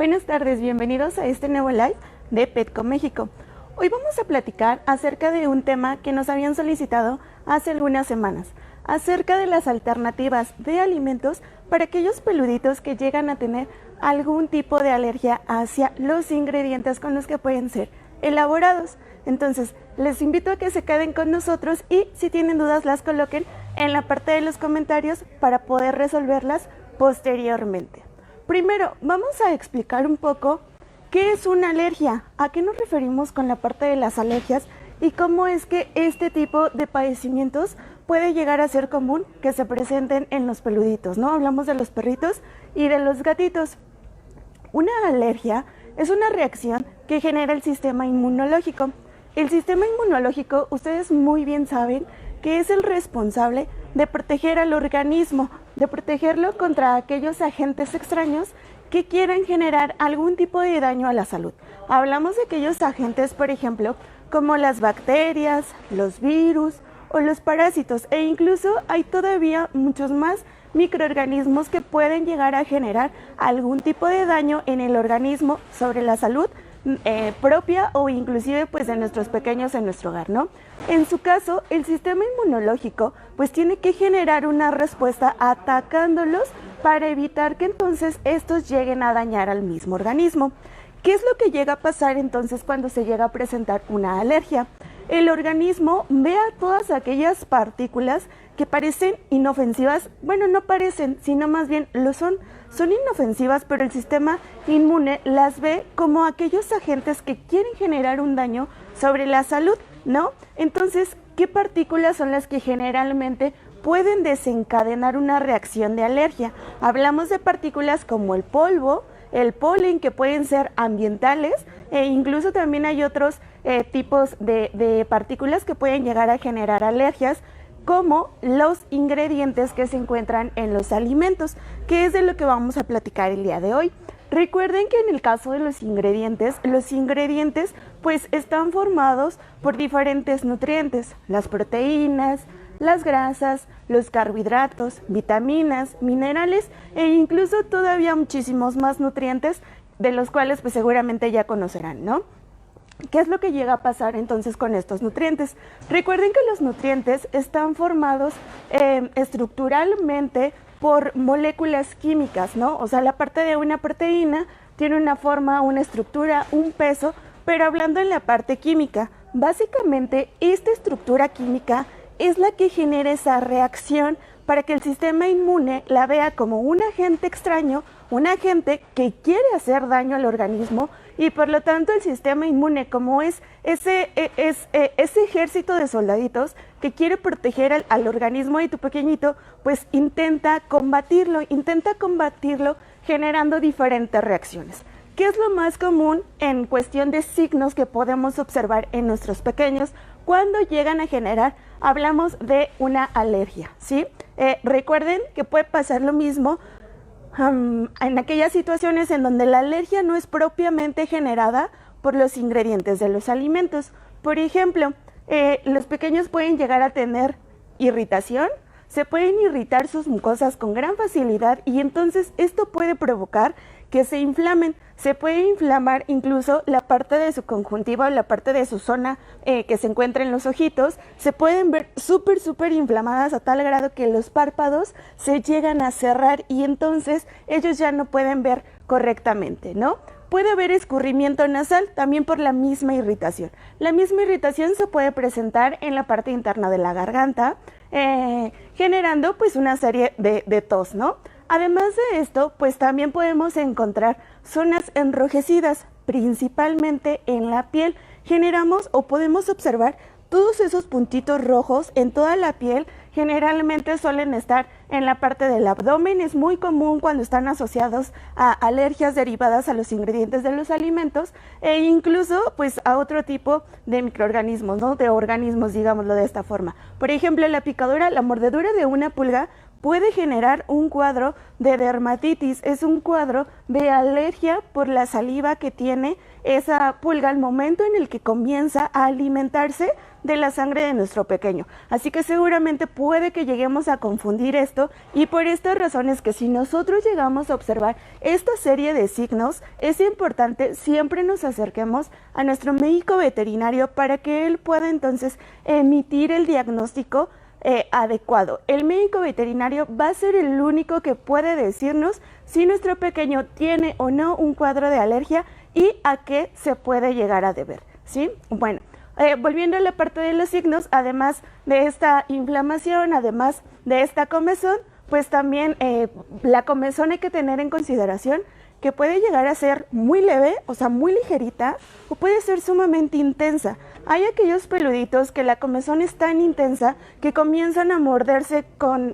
Buenas tardes, bienvenidos a este nuevo live de Petco México. Hoy vamos a platicar acerca de un tema que nos habían solicitado hace algunas semanas, acerca de las alternativas de alimentos para aquellos peluditos que llegan a tener algún tipo de alergia hacia los ingredientes con los que pueden ser elaborados. Entonces, les invito a que se queden con nosotros y si tienen dudas las coloquen en la parte de los comentarios para poder resolverlas posteriormente. Primero, vamos a explicar un poco qué es una alergia, a qué nos referimos con la parte de las alergias y cómo es que este tipo de padecimientos puede llegar a ser común que se presenten en los peluditos, ¿no? Hablamos de los perritos y de los gatitos. Una alergia es una reacción que genera el sistema inmunológico. El sistema inmunológico, ustedes muy bien saben que es el responsable de proteger al organismo, de protegerlo contra aquellos agentes extraños que quieran generar algún tipo de daño a la salud. Hablamos de aquellos agentes, por ejemplo, como las bacterias, los virus o los parásitos, e incluso hay todavía muchos más microorganismos que pueden llegar a generar algún tipo de daño en el organismo sobre la salud propia o inclusive pues de nuestros pequeños en nuestro hogar, ¿no? En su caso, el sistema inmunológico pues tiene que generar una respuesta atacándolos para evitar que entonces estos lleguen a dañar al mismo organismo. ¿Qué es lo que llega a pasar entonces cuando se llega a presentar una alergia? El organismo ve a todas aquellas partículas que parecen inofensivas, bueno, no parecen, sino más bien lo son inofensivas, pero el sistema inmune las ve como aquellos agentes que quieren generar un daño sobre la salud, ¿no? Entonces, ¿qué partículas son las que generalmente pueden desencadenar una reacción de alergia? Hablamos de partículas como el polvo, el polen, que pueden ser ambientales, e incluso también hay otros tipos de partículas que pueden llegar a generar alergias, como los ingredientes que se encuentran en los alimentos, que es de lo que vamos a platicar el día de hoy. Recuerden que en el caso de los ingredientes pues están formados por diferentes nutrientes, las proteínas, las grasas, los carbohidratos, vitaminas, minerales e incluso todavía muchísimos más nutrientes de los cuales pues seguramente ya conocerán, ¿no? ¿Qué es lo que llega a pasar entonces con estos nutrientes? Recuerden que los nutrientes están formados estructuralmente por moléculas químicas, ¿no? O sea, la parte de una proteína tiene una forma, una estructura, un peso, pero hablando en la parte química, básicamente esta estructura química es la que genera esa reacción para que el sistema inmune la vea como un agente extraño, un agente que quiere hacer daño al organismo y por lo tanto el sistema inmune, como es ese ejército de soldaditos que quiere proteger al organismo de tu pequeñito, pues intenta combatirlo generando diferentes reacciones. ¿Qué es lo más común en cuestión de signos que podemos observar en nuestros pequeños cuando llegan a generar? Hablamos de una alergia, ¿sí? Recuerden que puede pasar lo mismo en aquellas situaciones en donde la alergia no es propiamente generada por los ingredientes de los alimentos. Por ejemplo, los pequeños pueden llegar a tener irritación, se pueden irritar sus mucosas con gran facilidad y entonces esto puede provocar que se inflamen. Se puede inflamar incluso la parte de su conjuntiva o la parte de su zona que se encuentra en los ojitos. Se pueden ver súper inflamadas a tal grado que los párpados se llegan a cerrar y entonces ellos ya no pueden ver correctamente, ¿no? Puede haber escurrimiento nasal también por la misma irritación. La misma irritación se puede presentar en la parte interna de la garganta, generando pues una serie de tos, ¿no? Además de esto, pues también podemos encontrar zonas enrojecidas, principalmente en la piel. Generamos o podemos observar todos esos puntitos rojos en toda la piel. Generalmente suelen estar en la parte del abdomen. Es muy común cuando están asociados a alergias derivadas a los ingredientes de los alimentos e incluso pues a otro tipo de microorganismos, ¿no? De organismos, digámoslo de esta forma. Por ejemplo, la picadura, la mordedura de una pulga puede generar un cuadro de dermatitis, es un cuadro de alergia por la saliva que tiene esa pulga al momento en el que comienza a alimentarse de la sangre de nuestro pequeño. Así que seguramente puede que lleguemos a confundir esto, y por estas razones que si nosotros llegamos a observar esta serie de signos, es importante siempre nos acerquemos a nuestro médico veterinario para que él pueda entonces emitir el diagnóstico adecuado. El médico veterinario va a ser el único que puede decirnos si nuestro pequeño tiene o no un cuadro de alergia y a qué se puede llegar a deber, ¿sí? Bueno, volviendo a la parte de los signos, además de esta inflamación, además de esta comezón, pues también la comezón hay que tener en consideración que puede llegar a ser muy leve, o sea, muy ligerita, o puede ser sumamente intensa. Hay aquellos peluditos que la comezón es tan intensa que comienzan a morderse como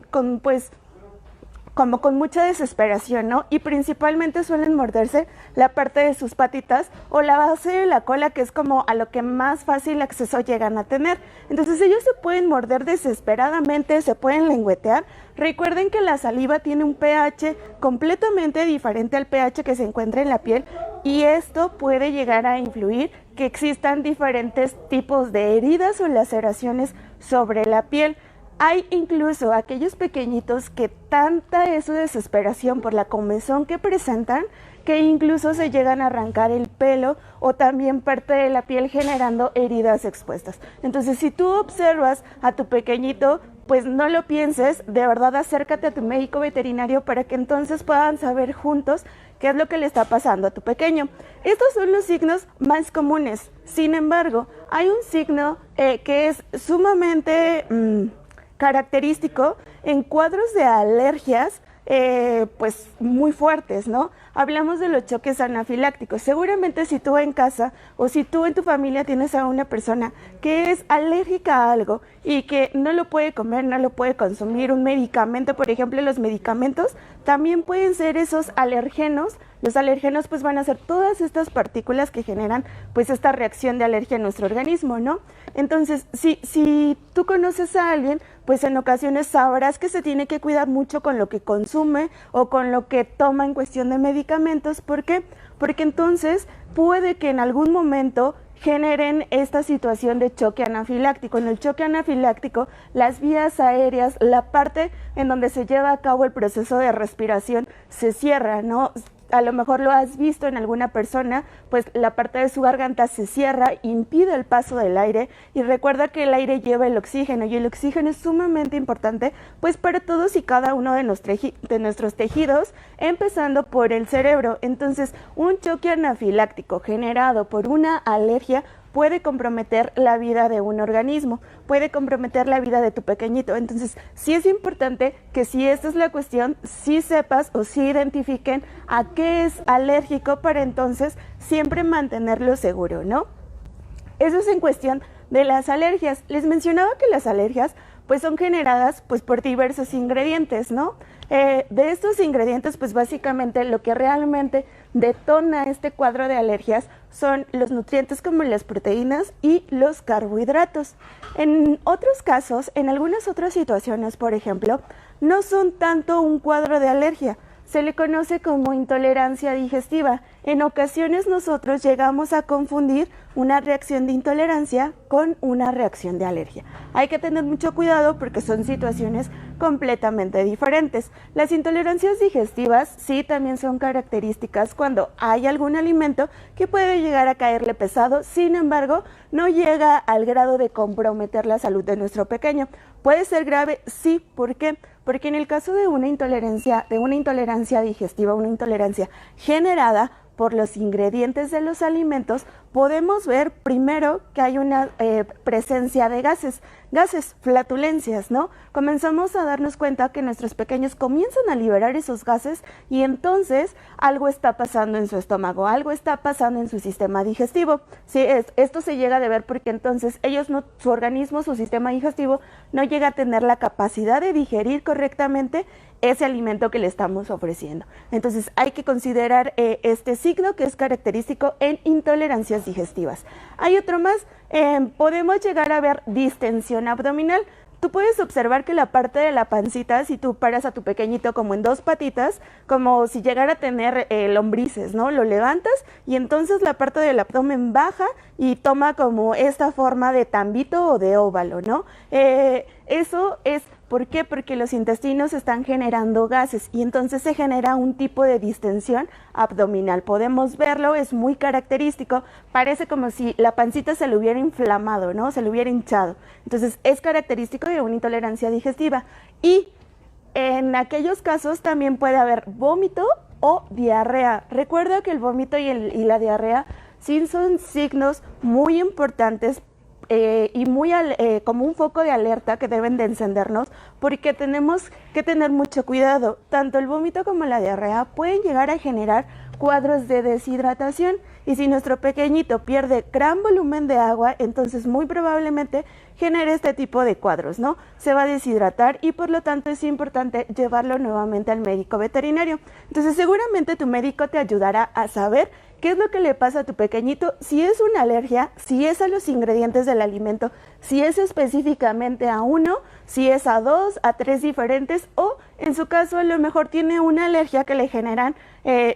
con mucha desesperación, ¿no? Y principalmente suelen morderse la parte de sus patitas o la base de la cola, que es como a lo que más fácil acceso llegan a tener. Entonces ellos se pueden morder desesperadamente, se pueden lengüetear. Recuerden que la saliva tiene un pH completamente diferente al pH que se encuentra en la piel, y esto puede llegar a influir que existan diferentes tipos de heridas o laceraciones sobre la piel. Hay incluso aquellos pequeñitos que tanta es su desesperación por la comezón que presentan, que incluso se llegan a arrancar el pelo o también parte de la piel, generando heridas expuestas. Entonces, si tú observas a tu pequeñito, pues no lo pienses, de verdad acércate a tu médico veterinario para que entonces puedan saber juntos qué es lo que le está pasando a tu pequeño. Estos son los signos más comunes. Sin embargo, hay un signo que es sumamente característico en cuadros de alergias pues muy fuertes, ¿no? Hablamos de los choques anafilácticos. Seguramente si tú en casa o si tú en tu familia tienes a una persona que es alérgica a algo y que no lo puede comer, no lo puede consumir, un medicamento, por ejemplo, los medicamentos también pueden ser esos alergenos. Los alergenos pues van a ser todas estas partículas que generan pues esta reacción de alergia en nuestro organismo, ¿no? Entonces, si tú conoces a alguien, pues en ocasiones sabrás que se tiene que cuidar mucho con lo que consume o con lo que toma en cuestión de medicamentos. ¿Por qué? Porque entonces puede que en algún momento generen esta situación de choque anafiláctico. En el choque anafiláctico, las vías aéreas, la parte en donde se lleva a cabo el proceso de respiración se cierra, ¿no? A lo mejor lo has visto en alguna persona, pues la parte de su garganta se cierra, impide el paso del aire, y recuerda que el aire lleva el oxígeno, y el oxígeno es sumamente importante pues para todos y cada uno de nuestros tejidos, empezando por el cerebro. Entonces, un choque anafiláctico generado por una alergia puede comprometer la vida de un organismo, puede comprometer la vida de tu pequeñito. Entonces, sí es importante que si esta es la cuestión, sí sepas o sí identifiquen a qué es alérgico para entonces siempre mantenerlo seguro, ¿no? Eso es en cuestión de las alergias. Les mencionaba que las alergias pues son generadas pues por diversos ingredientes, ¿no? De estos ingredientes, pues básicamente lo que realmente detona este cuadro de alergias son los nutrientes como las proteínas y los carbohidratos. En otros casos, en algunas otras situaciones, por ejemplo, no son tanto un cuadro de alergia, se le conoce como intolerancia digestiva. En ocasiones nosotros llegamos a confundir una reacción de intolerancia con una reacción de alergia. Hay que tener mucho cuidado porque son situaciones completamente diferentes. Las intolerancias digestivas sí también son características cuando hay algún alimento que puede llegar a caerle pesado, sin embargo, no llega al grado de comprometer la salud de nuestro pequeño. ¿Puede ser grave? Sí. ¿Por qué? Porque en el caso de una intolerancia digestiva, una intolerancia generada por los ingredientes de los alimentos, podemos ver primero que hay una presencia de gases, flatulencias, ¿no? Comenzamos a darnos cuenta que nuestros pequeños comienzan a liberar esos gases y entonces algo está pasando en su estómago, algo está pasando en su sistema digestivo. Sí, esto se llega a deber porque entonces su organismo, su sistema digestivo, no llega a tener la capacidad de digerir correctamente ese alimento que le estamos ofreciendo. Entonces hay que considerar este signo que es característico en intolerancias digestivas. Hay otro más, podemos llegar a ver distensión abdominal. tú puedes observar que la parte de la pancita, si tú paras a tu pequeñito como en dos patitas, como si llegara a tener lombrices, ¿no? Lo levantas y entonces la parte del abdomen baja y toma como esta forma de tambito o de óvalo, ¿no? Eso es, ¿por qué? Porque los intestinos están generando gases y entonces se genera un tipo de distensión abdominal. Podemos verlo, es muy característico, parece como si la pancita se le hubiera inflamado, ¿no? Se le hubiera hinchado. Entonces es característico de una intolerancia digestiva. Y en aquellos casos también puede haber vómito o diarrea. Recuerda que el vómito y la diarrea sí son signos muy importantes y muy como un foco de alerta que deben de encendernos, porque tenemos que tener mucho cuidado. Tanto el vómito como la diarrea pueden llegar a generar cuadros de deshidratación, y si nuestro pequeñito pierde gran volumen de agua, entonces muy probablemente genere este tipo de cuadros, ¿no? Se va a deshidratar y por lo tanto es importante llevarlo nuevamente al médico veterinario. Entonces seguramente tu médico te ayudará a saber qué es lo que le pasa a tu pequeñito, si es una alergia, si es a los ingredientes del alimento, si es específicamente a uno, si es a dos, a tres diferentes, o en su caso a lo mejor tiene una alergia que le generan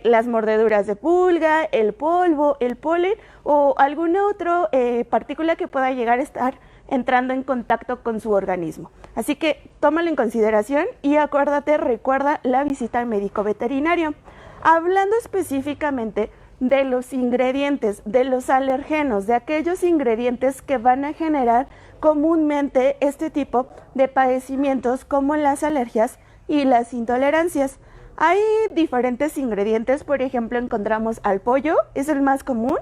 las mordeduras de pulga, el polvo, el polen o alguna otra partícula que pueda llegar a estar entrando en contacto con su organismo. Así que tómalo en consideración y acuérdate, recuerda la visita al médico veterinario. Hablando específicamente de los ingredientes, de los alergenos, de aquellos ingredientes que van a generar comúnmente este tipo de padecimientos como las alergias y las intolerancias. Hay diferentes ingredientes, por ejemplo, encontramos al pollo, es el más común,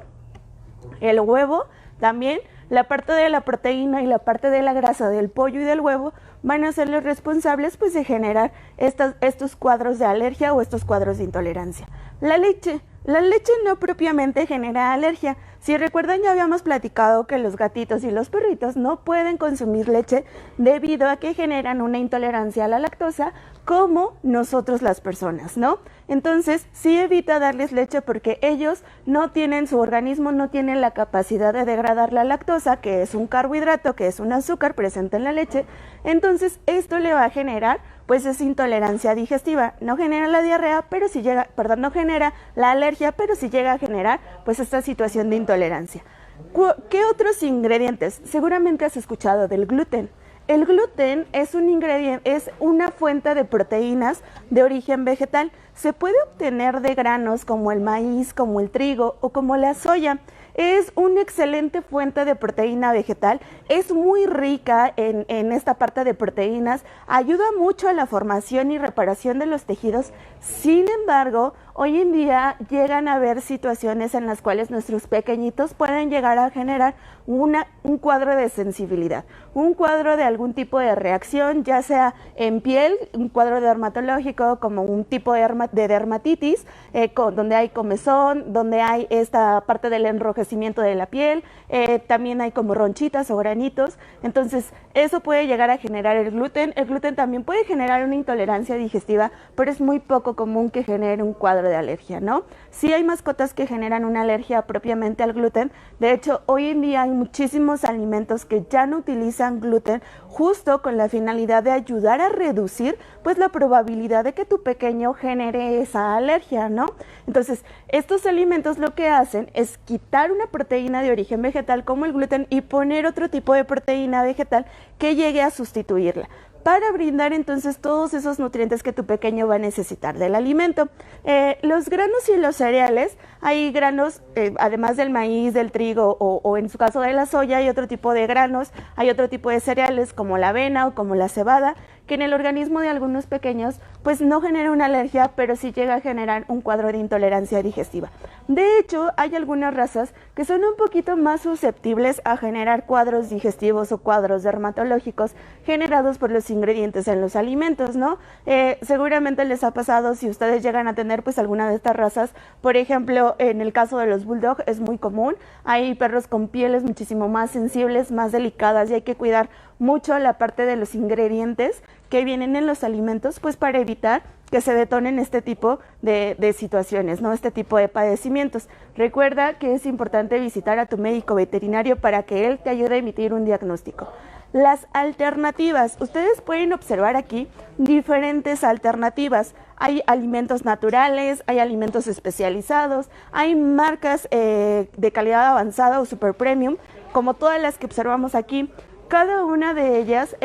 el huevo también. La parte de la proteína y la parte de la grasa del pollo y del huevo van a ser los responsables pues, de generar estos cuadros de alergia o estos cuadros de intolerancia. La leche no propiamente genera alergia. Si recuerdan, ya habíamos platicado que los gatitos y los perritos no pueden consumir leche debido a que generan una intolerancia a la lactosa como nosotros las personas, ¿no? Entonces, sí evita darles leche porque ellos no tienen, su organismo no tiene la capacidad de degradar la lactosa, que es un carbohidrato, que es un azúcar presente en la leche. Entonces, esto le va a generar pues es intolerancia digestiva. No genera la diarrea, pero si llega, perdón, no genera la alergia, pero si llega a generar pues esta situación de intolerancia. ¿Qué otros ingredientes? Seguramente has escuchado del gluten. El gluten es un ingrediente, es una fuente de proteínas de origen vegetal. Se puede obtener de granos como el maíz, como el trigo o como la soya. Es una excelente fuente de proteína vegetal, es muy rica en esta parte de proteínas, ayuda mucho a la formación y reparación de los tejidos. Sin embargo, hoy en día llegan a haber situaciones en las cuales nuestros pequeñitos pueden llegar a generar un cuadro de sensibilidad, un cuadro de algún tipo de reacción, ya sea en piel, un cuadro dermatológico como un tipo de dermatitis, donde hay comezón, donde hay esta parte del enrojecimiento de la piel, también hay como ronchitas o granitos. Entonces eso puede llegar a generar el gluten. El gluten también puede generar una intolerancia digestiva, pero es muy poco común que genere un cuadro de alergia, ¿no? Sí hay mascotas que generan una alergia propiamente al gluten. De hecho, hoy en día hay muchísimos alimentos que ya no utilizan gluten justo con la finalidad de ayudar a reducir pues la probabilidad de que tu pequeño genere esa alergia, ¿no? Entonces, estos alimentos lo que hacen es quitar una proteína de origen vegetal como el gluten y poner otro tipo de proteína vegetal que llegue a sustituirla, para brindar entonces todos esos nutrientes que tu pequeño va a necesitar del alimento. Los granos y los cereales, hay granos, además del maíz, del trigo o en su caso de la soya, hay otro tipo de granos, hay otro tipo de cereales como la avena o como la cebada, que en el organismo de algunos pequeños pues no genera una alergia, pero sí llega a generar un cuadro de intolerancia digestiva. De hecho, hay algunas razas que son un poquito más susceptibles a generar cuadros digestivos o cuadros dermatológicos generados por los ingredientes en los alimentos, ¿no? Seguramente les ha pasado si ustedes llegan a tener pues alguna de estas razas. Por ejemplo, en el caso de los bulldog es muy común. Hay perros con pieles muchísimo más sensibles, más delicadas, y hay que cuidar mucho la parte de los ingredientes que vienen en los alimentos, pues para evitar que se detonen este tipo de situaciones, ¿no? Este tipo de padecimientos. Recuerda que es importante visitar a tu médico veterinario para que él te ayude a emitir un diagnóstico. las alternativas. Ustedes pueden observar aquí diferentes alternativas. Hay alimentos naturales, hay alimentos especializados, hay marcas de calidad avanzada o super premium, como todas las que observamos aquí. Cada una de ellas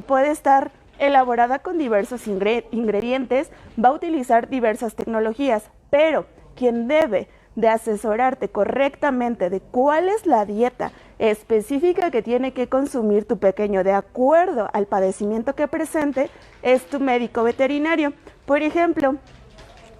puede estar elaborada con diversos ingredientes, va a utilizar diversas tecnologías, pero quien debe de asesorarte correctamente de cuál es la dieta específica que tiene que consumir tu pequeño de acuerdo al padecimiento que presente es tu médico veterinario. Por ejemplo,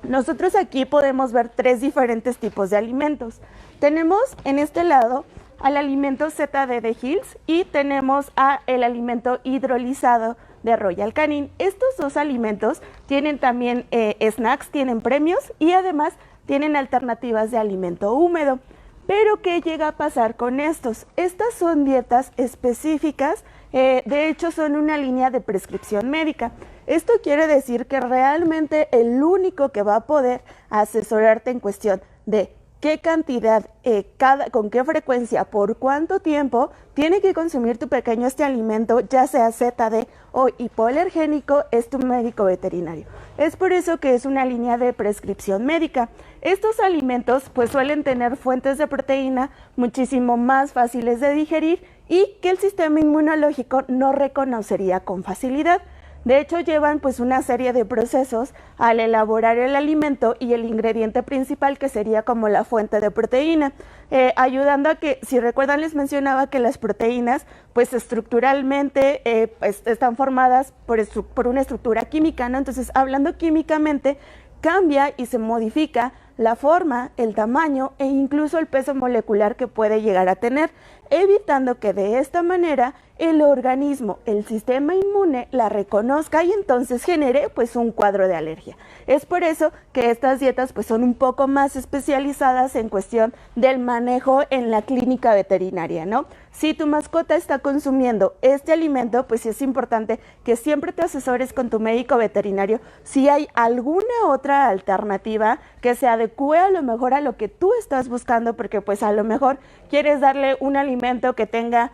nosotros aquí podemos ver 3 diferentes tipos de alimentos. Tenemos en este lado al alimento ZD de Hills y tenemos el alimento hidrolizado de Royal Canin. Estos 2 alimentos tienen también snacks, tienen premios y además tienen alternativas de alimento húmedo. Pero ¿qué llega a pasar con estos? Estas son dietas específicas, de hecho son una línea de prescripción médica. Esto quiere decir que realmente el único que va a poder asesorarte en cuestión de qué cantidad, con qué frecuencia, por cuánto tiempo tiene que consumir tu pequeño este alimento, ya sea ZD o hipoalergénico, es tu médico veterinario. Es por eso que es una línea de prescripción médica. Estos alimentos pues suelen tener fuentes de proteína muchísimo más fáciles de digerir y que el sistema inmunológico no reconocería con facilidad. De hecho, llevan pues una serie de procesos al elaborar el alimento y el ingrediente principal que sería como la fuente de proteína, ayudando a que, si recuerdan, les mencionaba que las proteínas pues estructuralmente pues, están formadas por una estructura química, ¿no? Entonces, hablando químicamente, cambia y se modifica la forma, el tamaño e incluso el peso molecular que puede llegar a tener, evitando que de esta manera el organismo, el sistema inmune la reconozca y entonces genere pues un cuadro de alergia. Es por eso que estas dietas pues son un poco más especializadas en cuestión del manejo en la clínica veterinaria, ¿no? Si tu mascota está consumiendo este alimento, pues es importante que siempre te asesores con tu médico veterinario si hay alguna otra alternativa que se adecue a lo mejor a lo que tú estás buscando, porque pues a lo mejor quieres darle un alimento que tenga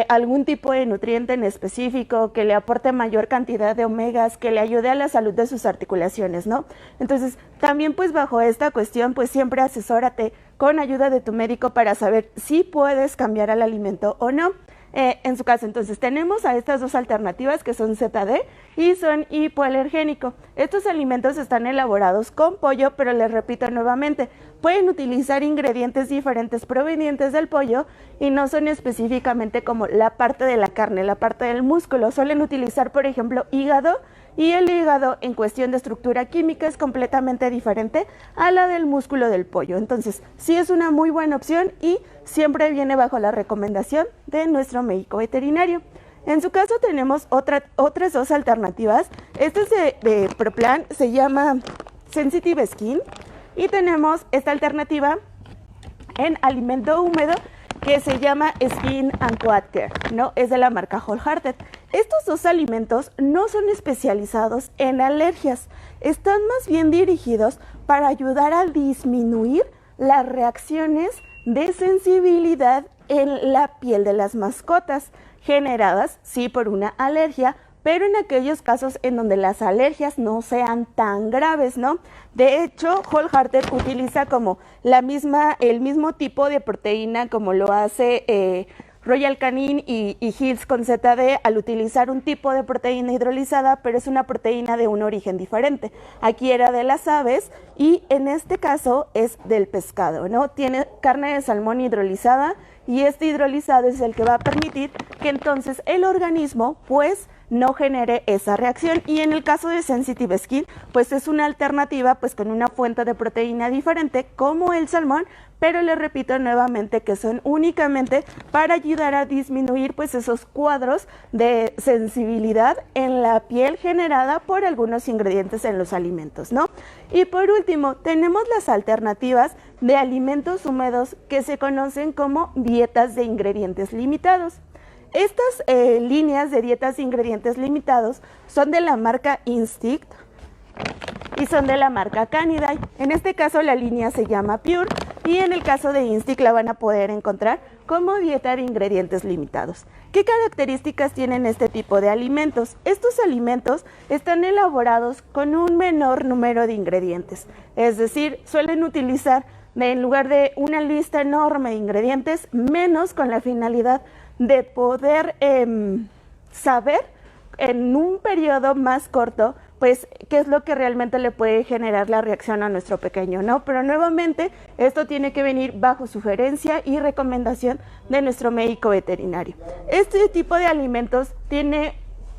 algún tipo de nutriente en específico, que le aporte mayor cantidad de omegas, que le ayude a la salud de sus articulaciones, ¿no? Entonces, también pues bajo esta cuestión, pues siempre asesórate con ayuda de tu médico para saber si puedes cambiar al alimento o no. En su caso, entonces, tenemos a estas 2 alternativas que son ZD y son hipoalergénico. Estos alimentos están elaborados con pollo, pero les repito nuevamente, pueden utilizar ingredientes diferentes provenientes del pollo y no son específicamente como la parte de la carne, la parte del músculo. Suelen utilizar, por ejemplo, hígado, y el hígado en cuestión de estructura química es completamente diferente a la del músculo del pollo. Entonces, sí es una muy buena opción y siempre viene bajo la recomendación de nuestro médico veterinario. En su caso tenemos otras 2 alternativas. Este es de ProPlan, se llama Sensitive Skin, y tenemos esta alternativa en alimento húmedo que se llama Skin and Coat Care, ¿no? Es de la marca Wholehearted. Estos 2 alimentos no son especializados en alergias, están más bien dirigidos para ayudar a disminuir las reacciones de sensibilidad en la piel de las mascotas, generadas, sí, por una alergia, pero en aquellos casos en donde las alergias no sean tan graves, ¿no? De hecho, Wholehearted utiliza como el mismo tipo de proteína como lo hace Royal Canin y Hills con ZD al utilizar un tipo de proteína hidrolizada, pero es una proteína de un origen diferente. Aquí era de las aves y en este caso es del pescado, ¿no? Tiene carne de salmón hidrolizada y este hidrolizado es el que va a permitir que entonces el organismo pues no genere esa reacción. Y en el caso de Sensitive Skin, pues es una alternativa pues con una fuente de proteína diferente como el salmón, pero les repito nuevamente que son únicamente para ayudar a disminuir pues esos cuadros de sensibilidad en la piel generada por algunos ingredientes en los alimentos, ¿no? Y por último, tenemos las alternativas de alimentos húmedos que se conocen como dietas de ingredientes limitados. Estas líneas de dietas de ingredientes limitados son de la marca Instinct y son de la marca Canidae. En este caso la línea se llama Pure y en el caso de Instinct la van a poder encontrar como dieta de ingredientes limitados. ¿Qué características tienen este tipo de alimentos? Estos alimentos están elaborados con un menor número de ingredientes, es decir, suelen utilizar en lugar de una lista enorme de ingredientes, menos, con la finalidad de poder saber en un periodo más corto, pues, qué es lo que realmente le puede generar la reacción a nuestro pequeño, ¿no? Pero nuevamente, esto tiene que venir bajo sugerencia y recomendación de nuestro médico veterinario. Este tipo de alimentos tiene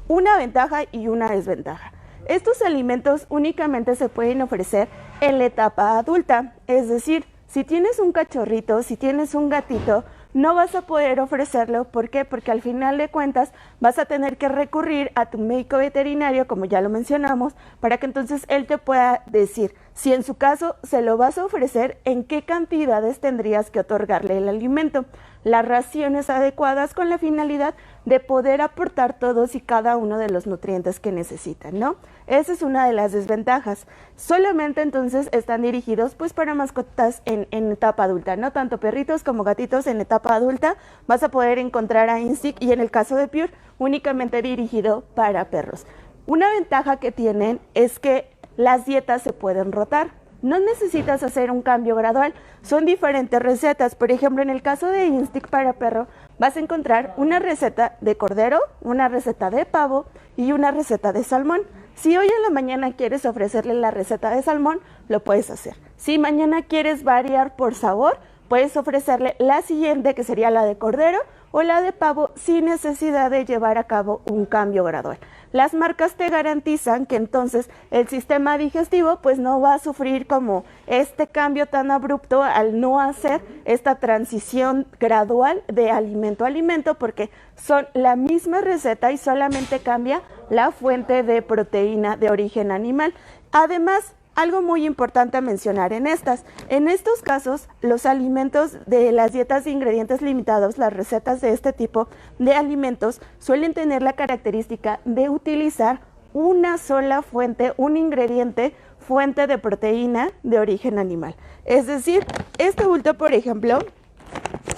una ventaja y una desventaja. Estos alimentos únicamente se pueden ofrecer en la etapa adulta, es decir, si tienes un cachorrito, si tienes un gatito, no vas a poder ofrecerlo. ¿Por qué? Porque al final de cuentas vas a tener que recurrir a tu médico veterinario, como ya lo mencionamos, para que entonces él te pueda decir si en su caso se lo vas a ofrecer, en qué cantidades tendrías que otorgarle el alimento, las raciones adecuadas con la finalidad de poder aportar todos y cada uno de los nutrientes que necesitan, ¿no? Esa es una de las desventajas. Solamente entonces están dirigidos pues para mascotas en etapa adulta, ¿no? Tanto perritos como gatitos en etapa adulta vas a poder encontrar a Instinct, y en el caso de Pure únicamente dirigido para perros. Una ventaja que tienen es que las dietas se pueden rotar. No necesitas hacer un cambio gradual, son diferentes recetas. Por ejemplo, en el caso de Instinct para perro, vas a encontrar una receta de cordero, una receta de pavo y una receta de salmón. Si hoy en la mañana quieres ofrecerle la receta de salmón, lo puedes hacer. Si mañana quieres variar por sabor, puedes ofrecerle la siguiente, que sería la de cordero o la de pavo, sin necesidad de llevar a cabo un cambio gradual. Las marcas te garantizan que entonces el sistema digestivo pues no va a sufrir como este cambio tan abrupto al no hacer esta transición gradual de alimento a alimento, porque son la misma receta y solamente cambia la fuente de proteína de origen animal. Además, algo muy importante a mencionar en estos casos, los alimentos de las dietas de ingredientes limitados, las recetas de este tipo de alimentos, suelen tener la característica de utilizar una sola fuente, un ingrediente, fuente de proteína de origen animal. Es decir, este bulto, por ejemplo,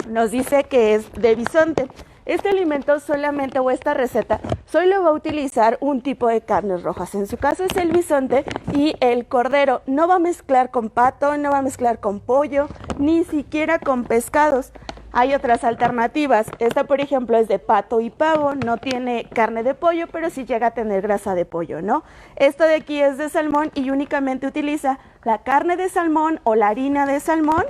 nos dice que es de bisonte. Este alimento solamente, o esta receta, solo va a utilizar un tipo de carnes rojas. En su caso es el bisonte y el cordero. No va a mezclar con pato, no va a mezclar con pollo, ni siquiera con pescados. Hay otras alternativas. Esta, por ejemplo, es de pato y pavo, no tiene carne de pollo, pero sí llega a tener grasa de pollo, ¿no? Esto de aquí es de salmón y únicamente utiliza la carne de salmón o la harina de salmón.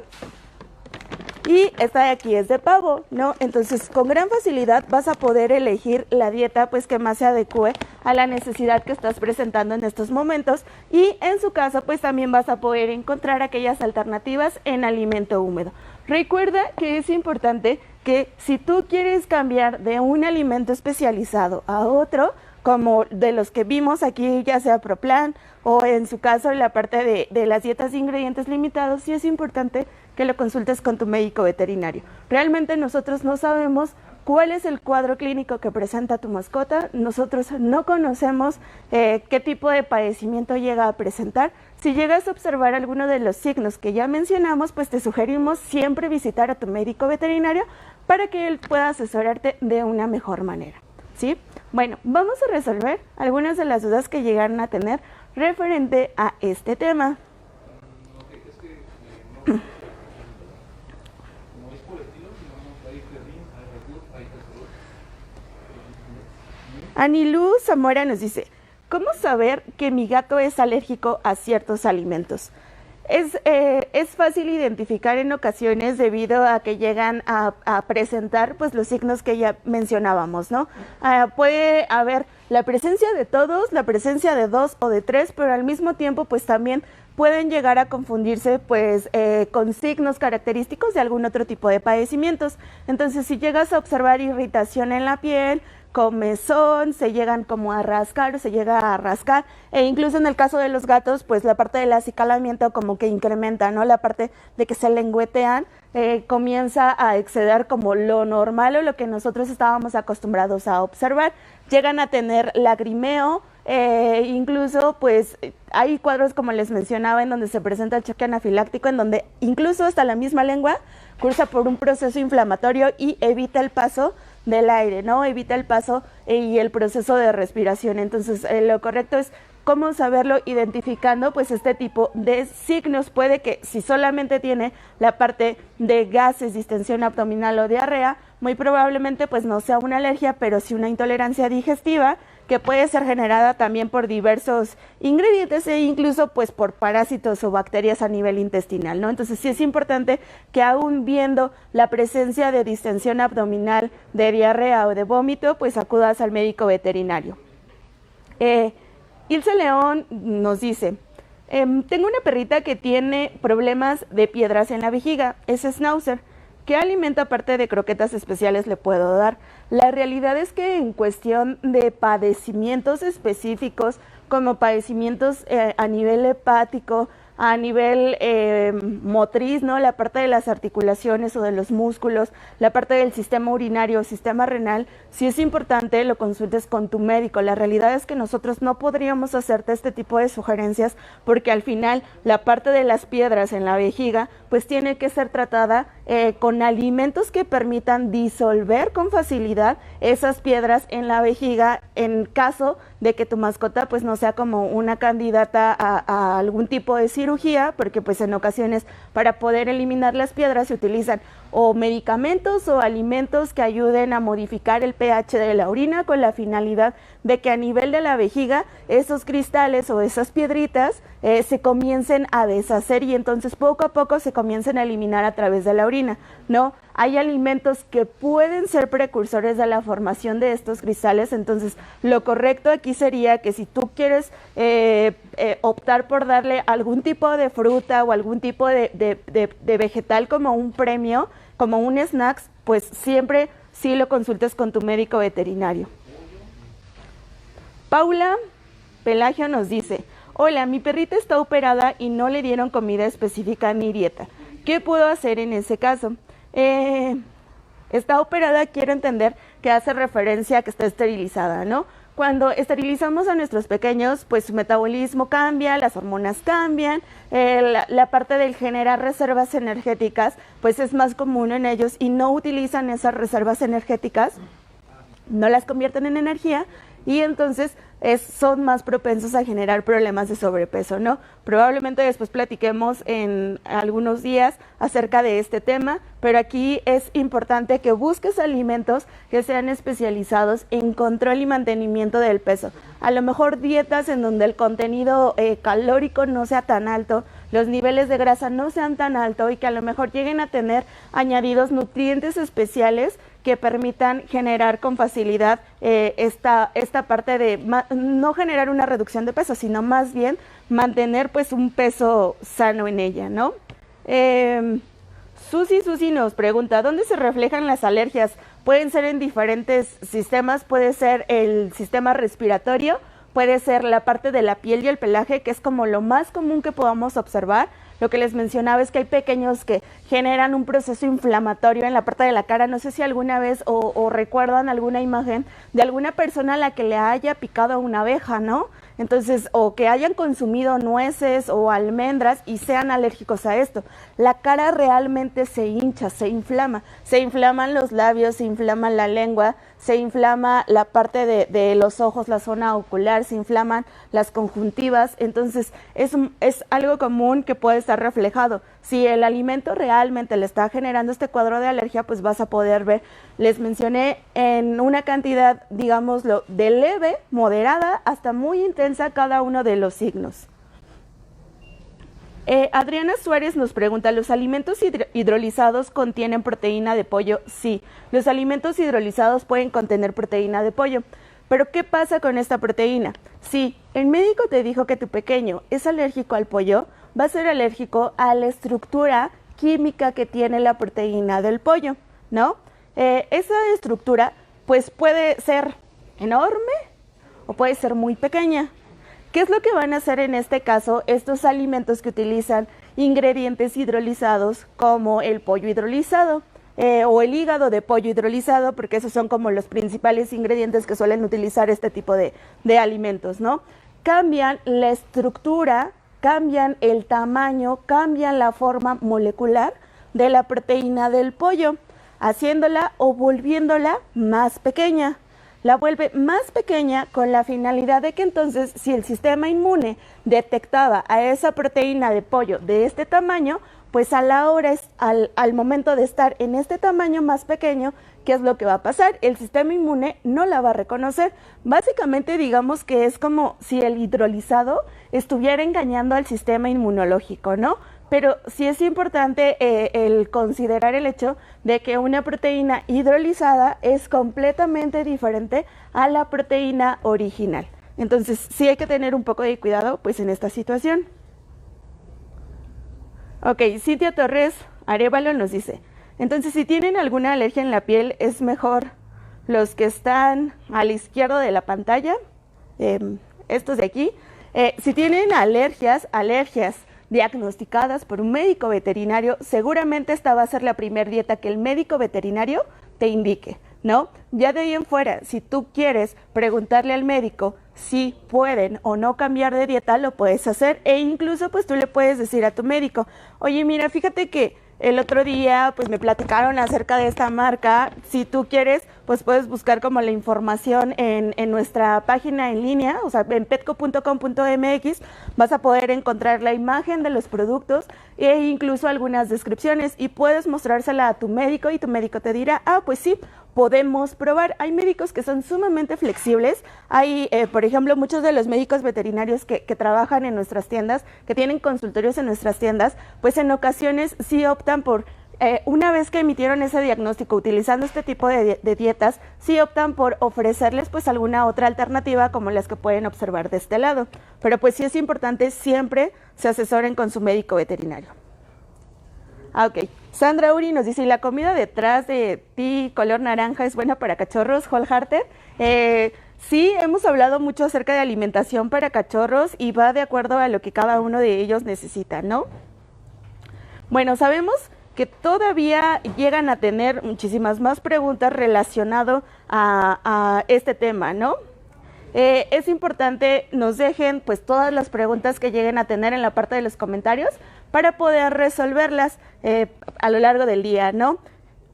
Y esta de aquí es de pavo, ¿no? Entonces, con gran facilidad vas a poder elegir la dieta pues que más se adecue a la necesidad que estás presentando en estos momentos, y en su caso pues también vas a poder encontrar aquellas alternativas en alimento húmedo. Recuerda que es importante que si tú quieres cambiar de un alimento especializado a otro, como de los que vimos aquí, ya sea ProPlan o en su caso en la parte de las dietas de ingredientes limitados, sí es importante que lo consultes con tu médico veterinario. Realmente nosotros no sabemos cuál es el cuadro clínico que presenta tu mascota, nosotros no conocemos qué tipo de padecimiento llega a presentar. Si llegas a observar alguno de los signos que ya mencionamos, pues te sugerimos siempre visitar a tu médico veterinario para que él pueda asesorarte de una mejor manera, ¿sí? Bueno, vamos a resolver algunas de las dudas que llegaron a tener referente a este tema. Anilú Zamora nos dice, ¿cómo saber que mi gato es alérgico a ciertos alimentos? Es fácil identificar en ocasiones debido a que llegan a presentar pues los signos que ya mencionábamos, ¿no? Puede haber la presencia de todos, la presencia de 2 o de 3, pero al mismo tiempo pues también pueden llegar a confundirse pues con signos característicos de algún otro tipo de padecimientos. Entonces, si llegas a observar irritación en la piel, comezón, se llegan como a rascar, se llega a rascar, e incluso en el caso de los gatos, pues la parte del acicalamiento como que incrementa, ¿no? La parte de que se lengüetean comienza a exceder como lo normal o lo que nosotros estábamos acostumbrados a observar. Llegan a tener lagrimeo, Incluso pues hay cuadros, como les mencionaba, en donde se presenta el choque anafiláctico, en donde incluso hasta la misma lengua cursa por un proceso inflamatorio y evita el paso del aire, ¿no? Evita el paso y el proceso de respiración. Entonces, lo correcto es cómo saberlo identificando pues este tipo de signos. Puede que si solamente tiene la parte de gases, distensión abdominal o diarrea, muy probablemente pues no sea una alergia, pero sí una intolerancia digestiva que puede ser generada también por diversos ingredientes e incluso pues por parásitos o bacterias a nivel intestinal, ¿no? Entonces sí es importante que aún viendo la presencia de distensión abdominal, de diarrea o de vómito, pues acudas al médico veterinario. Ilse León nos dice, tengo una perrita que tiene problemas de piedras en la vejiga, es schnauzer. ¿Qué alimento aparte de croquetas especiales le puedo dar? La realidad es que en cuestión de padecimientos específicos, como padecimientos a nivel hepático, a nivel motriz, ¿no? La parte de las articulaciones o de los músculos, la parte del sistema urinario, sistema renal, sí es importante lo consultes con tu médico. La realidad es que nosotros no podríamos hacerte este tipo de sugerencias porque al final la parte de las piedras en la vejiga pues tiene que ser tratada con alimentos que permitan disolver con facilidad esas piedras en la vejiga en caso de que tu mascota pues no sea como una candidata a algún tipo de cirugía, porque pues en ocasiones para poder eliminar las piedras se utilizan o medicamentos o alimentos que ayuden a modificar el pH de la orina con la finalidad de que a nivel de la vejiga esos cristales o esas piedritas se comiencen a deshacer y entonces poco a poco se comiencen a eliminar a través de la orina, ¿no? Hay alimentos que pueden ser precursores de la formación de estos cristales, entonces lo correcto aquí sería que si tú quieres optar por darle algún tipo de fruta o algún tipo de vegetal como un premio, como un snacks, pues siempre sí lo consultes con tu médico veterinario. Paula Pelagio nos dice, hola, mi perrita está operada y no le dieron comida específica ni dieta. ¿Qué puedo hacer en ese caso? Está operada, quiero entender que hace referencia a que está esterilizada, ¿no? Cuando esterilizamos a nuestros pequeños, pues su metabolismo cambia, las hormonas cambian, la parte del generar reservas energéticas, pues es más común en ellos y no utilizan esas reservas energéticas, no las convierten en energía y entonces son más propensos a generar problemas de sobrepeso, ¿no? Probablemente después platiquemos en algunos días acerca de este tema, pero aquí es importante que busques alimentos que sean especializados en control y mantenimiento del peso. A lo mejor dietas en donde el contenido calórico no sea tan alto, los niveles de grasa no sean tan altos y que a lo mejor lleguen a tener añadidos nutrientes especiales que permitan generar con facilidad esta parte de no generar una reducción de peso, sino más bien mantener pues un peso sano en ella, ¿no? Susi nos pregunta, ¿dónde se reflejan las alergias? Pueden ser en diferentes sistemas, puede ser el sistema respiratorio, puede ser la parte de la piel y el pelaje, que es como lo más común que podamos observar. Lo que les mencionaba es que hay pequeños que generan un proceso inflamatorio en la parte de la cara. No sé si alguna vez o recuerdan alguna imagen de alguna persona a la que le haya picado una abeja, ¿no? Entonces, o que hayan consumido nueces o almendras y sean alérgicos a esto. La cara realmente se hincha, se inflaman los labios, se inflama la lengua, se inflama la parte de los ojos, la zona ocular, se inflaman las conjuntivas. Entonces, es algo común que puede estar reflejado. Si el alimento realmente le está generando este cuadro de alergia, pues vas a poder ver, les mencioné en una cantidad, digámoslo, de leve, moderada, hasta muy intensa cada uno de los signos. Adriana Suárez nos pregunta, ¿los alimentos hidrolizados contienen proteína de pollo? Sí, los alimentos hidrolizados pueden contener proteína de pollo. ¿Pero qué pasa con esta proteína? Si el médico te dijo que tu pequeño es alérgico al pollo, va a ser alérgico a la estructura química que tiene la proteína del pollo, ¿no? Esa estructura pues puede ser enorme o puede ser muy pequeña. ¿Qué es lo que van a hacer en este caso estos alimentos que utilizan ingredientes hidrolizados como el pollo hidrolizado? o el hígado de pollo hidrolizado, porque esos son como los principales ingredientes que suelen utilizar este tipo de alimentos, ¿no? Cambian la estructura, cambian el tamaño, cambian la forma molecular de la proteína del pollo, haciéndola o volviéndola más pequeña. La vuelve más pequeña con la finalidad de que entonces, si el sistema inmune detectaba a esa proteína de pollo de este tamaño, pues a la hora, al momento de estar en este tamaño más pequeño, ¿qué es lo que va a pasar? El sistema inmune no la va a reconocer. Básicamente, digamos que es como si el hidrolizado estuviera engañando al sistema inmunológico, ¿no? Pero sí es importante el considerar el hecho de que una proteína hidrolizada es completamente diferente a la proteína original. Entonces, sí hay que tener un poco de cuidado, pues, en esta situación. Ok, Cintia Torres Arévalo nos dice, entonces si tienen alguna alergia en la piel, es mejor los que están a la izquierda de la pantalla, estos de aquí. Si tienen alergias diagnosticadas por un médico veterinario, seguramente esta va a ser la primera dieta que el médico veterinario te indique, ¿no? Ya de ahí en fuera, si tú quieres preguntarle al médico si pueden o no cambiar de dieta, lo puedes hacer, e incluso pues tú le puedes decir a tu médico, oye, mira, fíjate que el otro día pues me platicaron acerca de esta marca, si tú quieres pues puedes buscar como la información en nuestra página en línea, o sea, en petco.com.mx vas a poder encontrar la imagen de los productos e incluso algunas descripciones y puedes mostrársela a tu médico y tu médico te dirá, ah, pues sí, podemos probar. Hay médicos que son sumamente flexibles. Hay, por ejemplo, muchos de los médicos veterinarios que trabajan en nuestras tiendas, que tienen consultorios en nuestras tiendas, pues en ocasiones sí optan por, una vez que emitieron ese diagnóstico utilizando este tipo de dietas, sí optan por ofrecerles pues alguna otra alternativa como las que pueden observar de este lado. Pero pues sí es importante, siempre se asesoren con su médico veterinario. Ah, ok. Sandra Uri nos dice, ¿y la comida detrás de ti color naranja es buena para cachorros, Wholehearted? Sí, hemos hablado mucho acerca de alimentación para cachorros y va de acuerdo a lo que cada uno de ellos necesita, ¿no? Bueno, sabemos que todavía llegan a tener muchísimas más preguntas relacionadas a este tema, ¿no? Es importante nos dejen pues todas las preguntas que lleguen a tener en la parte de los comentarios para poder resolverlas a lo largo del día, ¿no?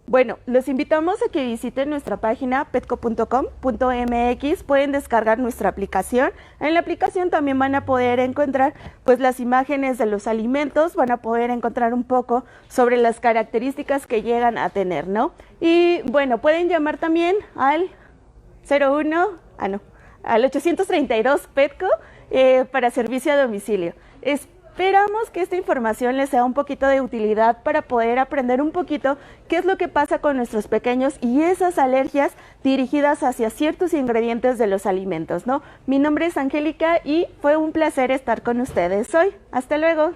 Bueno, los invitamos a que visiten nuestra página petco.com.mx, pueden descargar nuestra aplicación. En la aplicación también van a poder encontrar pues las imágenes de los alimentos, van a poder encontrar un poco sobre las características que llegan a tener, ¿no? Y bueno, pueden llamar también al 832 Petco para servicio a domicilio. Esperamos que esta información les sea un poquito de utilidad para poder aprender un poquito qué es lo que pasa con nuestros pequeños y esas alergias dirigidas hacia ciertos ingredientes de los alimentos, ¿no? Mi nombre es Angélica y fue un placer estar con ustedes hoy. Hasta luego.